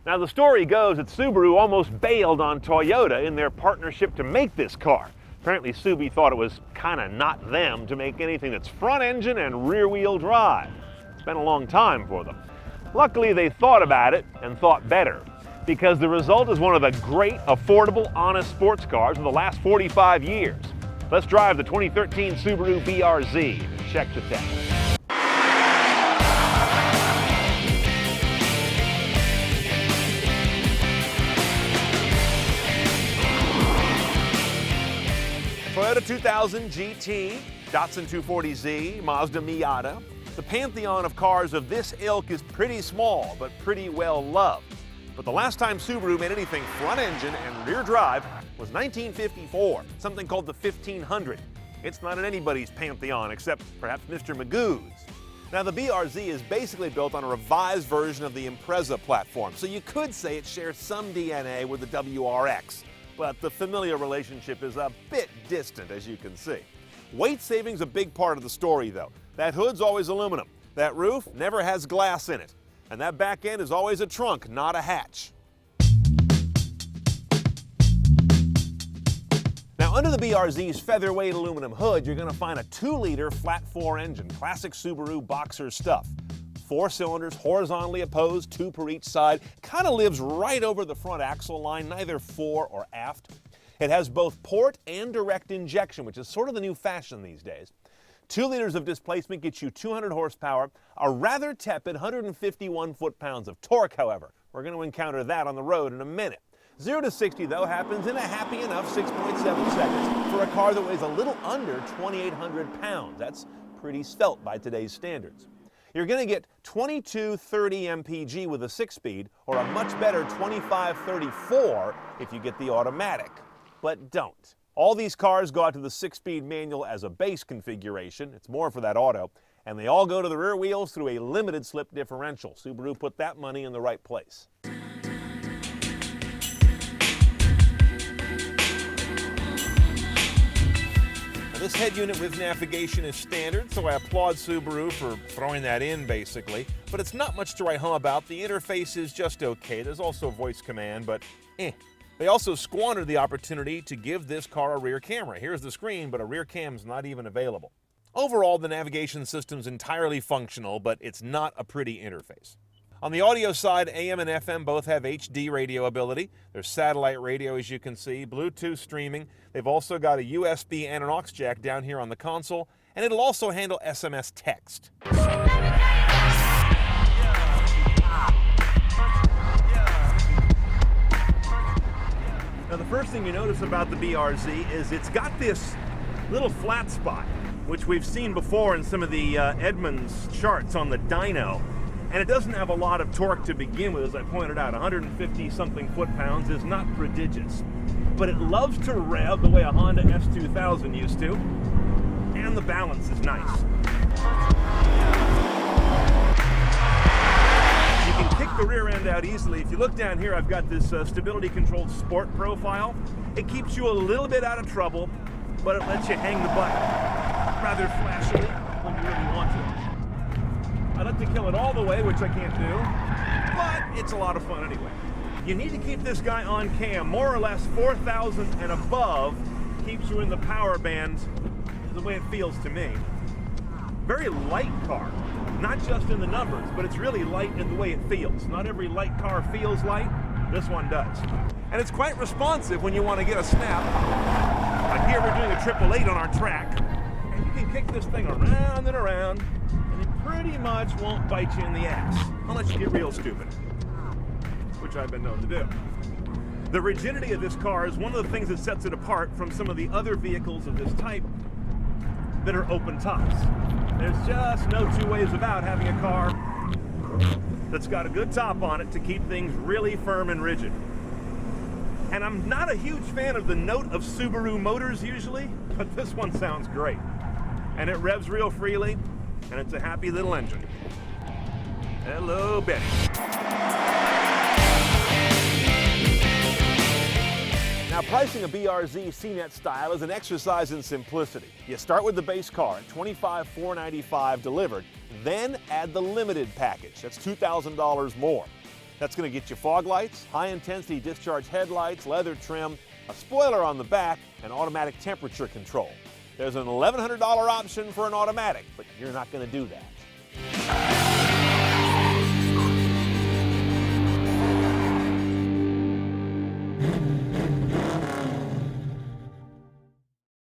Now the story goes that Subaru almost bailed on Toyota in their partnership to make this car. Apparently Subi thought it was kinda not them to make anything that's front engine and rear wheel drive. It's been a long time for them. Luckily they thought about it and thought better, because the result is one of the great, affordable, honest sports cars of the last 45 years. Let's drive the 2013 Subaru BRZ and check the tech. Toyota 2000 GT, Datsun 240Z, Mazda Miata. The pantheon of cars of this ilk is pretty small, but pretty well loved. But the last time Subaru made anything front engine and rear drive was 1954, something called the 1500. It's not in anybody's pantheon except perhaps Mr. Magoo's. Now the BRZ is basically built on a revised version of the Impreza platform, so you could say it shares some DNA with the WRX. But the familiar relationship is a bit distant, as you can see. Weight saving's a big part of the story, though. That hood's always aluminum. That roof never has glass in it. And that back end is always a trunk, not a hatch. Now, under the BRZ's featherweight aluminum hood, you're going to find a 2-liter flat-4 engine, classic Subaru boxer stuff. 4 cylinders, horizontally opposed, 2 per each side, kind of lives right over the front axle line, neither fore or aft. It has both port and direct injection, which is sort of the new fashion these days. 2 liters of displacement gets you 200 horsepower, a rather tepid 151 foot-pounds of torque, however. We're going to encounter that on the road in a minute. 0 to 60, though, happens in a happy enough 6.7 seconds for a car that weighs a little under 2,800 pounds. That's pretty svelte by today's standards. You're going to get 2230 MPG with a 6-speed, or a much better 2534 if you get the automatic. But don't. All these cars go out to the 6-speed manual as a base configuration. It's more for that auto. And they all go to the rear wheels through a limited slip differential. Subaru put that money in the right place. This head unit with navigation is standard, so I applaud Subaru for throwing that in, basically. But it's not much to write home about. The interface is just okay. There's also voice command, but They also squandered the opportunity to give this car a rear camera. Here's the screen, but a rear cam's not even available. Overall, the navigation system's entirely functional, but it's not a pretty interface. On the audio side, AM and FM both have HD radio ability. There's satellite radio, as you can see, Bluetooth streaming. They've also got a USB and an aux jack down here on the console, and it'll also handle SMS text. Now, the first thing you notice about the BRZ is it's got this little flat spot, which we've seen before in some of the Edmunds charts on the dyno. And it doesn't have a lot of torque to begin with, as I pointed out. 150-something foot-pounds is not prodigious. But it loves to rev the way a Honda S2000 used to. And the balance is nice. You can kick the rear end out easily. If you look down here, I've got this stability-controlled sport profile. It keeps you a little bit out of trouble, but it lets you hang the button rather flashily when you really want to. I like to kill it all the way, which I can't do, but it's a lot of fun anyway. You need to keep this guy on cam. More or less 4,000 and above keeps you in the power band, the way it feels to me. Very light car, not just in the numbers, but it's really light in the way it feels. Not every light car feels light, this one does. And it's quite responsive when you want to get a snap. Like here we're doing a 888 on our track, and you can kick this thing around and around, pretty much won't bite you in the ass, unless you get real stupid, which I've been known to do. The rigidity of this car is one of the things that sets it apart from some of the other vehicles of this type that are open tops. There's just no two ways about having a car that's got a good top on it to keep things really firm and rigid. And I'm not a huge fan of the note of Subaru motors usually, but this one sounds great. And it revs real freely, and it's a happy little engine. Hello, Betty. Now, pricing a BRZ CNET style is an exercise in simplicity. You start with the base car at $25,495 delivered, then add the limited package. That's $2,000 more. That's going to get you fog lights, high-intensity discharge headlights, leather trim, a spoiler on the back, and automatic temperature control. There's an $1,100 option for an automatic, but you're not going to do that.